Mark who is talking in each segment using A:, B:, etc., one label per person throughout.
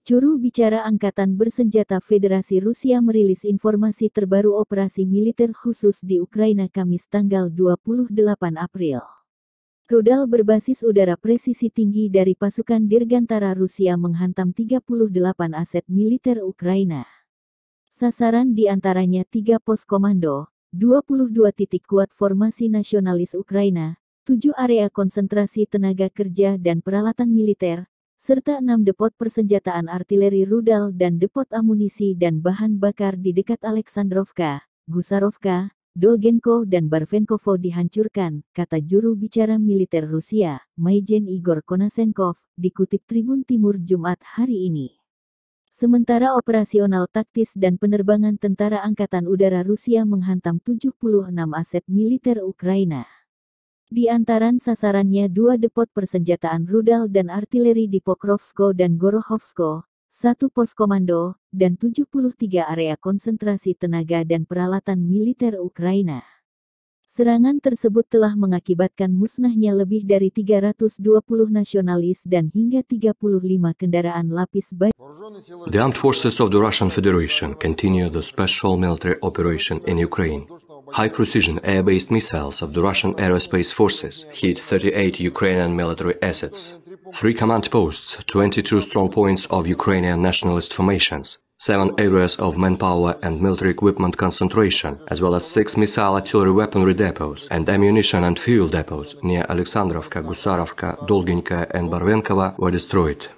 A: Juru bicara Angkatan Bersenjata Federasi Rusia merilis informasi terbaru operasi militer khusus di Ukraina Kamis tanggal 28 April. Rudal berbasis udara presisi tinggi dari pasukan Dirgantara Rusia menghantam 38 aset militer Ukraina. Sasaran diantaranya 3 pos komando, 22 titik kuat formasi nasionalis Ukraina, 7 area konsentrasi tenaga kerja dan peralatan militer, serta 6 depot persenjataan artileri rudal dan depot amunisi dan bahan bakar di dekat Aleksandrovka, Gusarovka, Dolgenko dan Barvenkovo dihancurkan, kata juru bicara militer Rusia, Major Igor Konasenkov, dikutip Tribun Timur Jumat hari ini. Sementara operasional taktis dan penerbangan Tentara Angkatan Udara Rusia menghantam 76 aset militer Ukraina. Di antaran sasarannya 2 depot persenjataan rudal dan artileri di Pokrovsko dan Gorokhovsko, 1 pos komando, dan 73 area konsentrasi tenaga dan peralatan militer Ukraina. Serangan tersebut telah mengakibatkan musnahnya lebih dari 320 nasionalis dan hingga 35 kendaraan lapis baja.
B: The armed forces of the Russian Federation continue the special military operation in Ukraine. High-precision air-based missiles of the Russian aerospace forces hit 38 Ukrainian military assets, 3 command posts, 22 strong points of Ukrainian nationalist formations, 7 areas of manpower and military equipment concentration, as well as 6 missile artillery weaponry depots and ammunition and fuel depots near Alexandrovka, Gusarovka, Dolgenka and Barvenkovo were destroyed.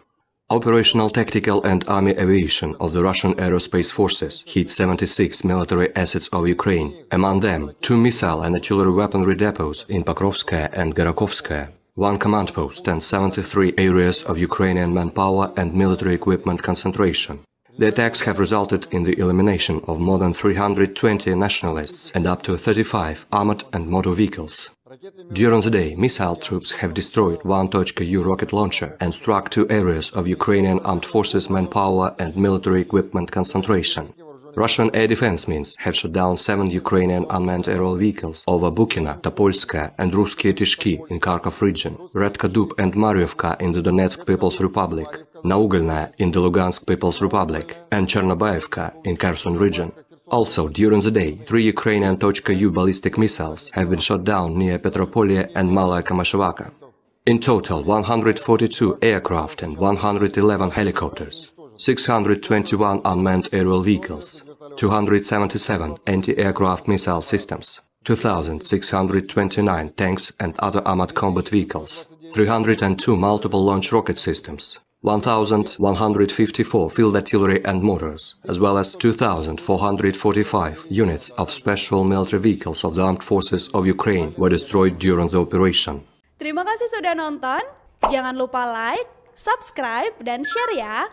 B: Operational tactical and army aviation of the Russian aerospace forces hit 76 military assets of Ukraine, among them 2 missile and artillery weaponry depots in Pokrovskaya and Garakovskaya, 1 command post and 73 areas of Ukrainian manpower and military equipment concentration. The attacks have resulted in the elimination of more than 320 nationalists and up to 35 armored and motor vehicles. During the day, missile troops have destroyed 1.U rocket launcher and struck 2 areas of Ukrainian armed forces manpower and military equipment concentration. Russian air defense means have shot down 7 Ukrainian unmanned aerial vehicles over Bukina, Topolskaya and Ruskiye Tishki in Kharkov region, Redka Dub and Maryovka in the Donetsk People's Republic, Naugolnaya in the Lugansk People's Republic, and Chernobyevka in Kherson region. Also, during the day, 3 Ukrainian .U ballistic missiles have been shot down near Petropolye and Malaya Kamashevaka. In total, 142 aircraft and 111 helicopters, 621 unmanned aerial vehicles, 277 anti-aircraft missile systems, 2,629 tanks and other armored combat vehicles, 302 multiple launch rocket systems, 1,154 field artillery and mortars, as well as 2,445 units of special military vehicles of the armed forces of Ukraine were destroyed during the operation.
C: Terima kasih sudah nonton. Jangan lupa like, subscribe, dan share ya.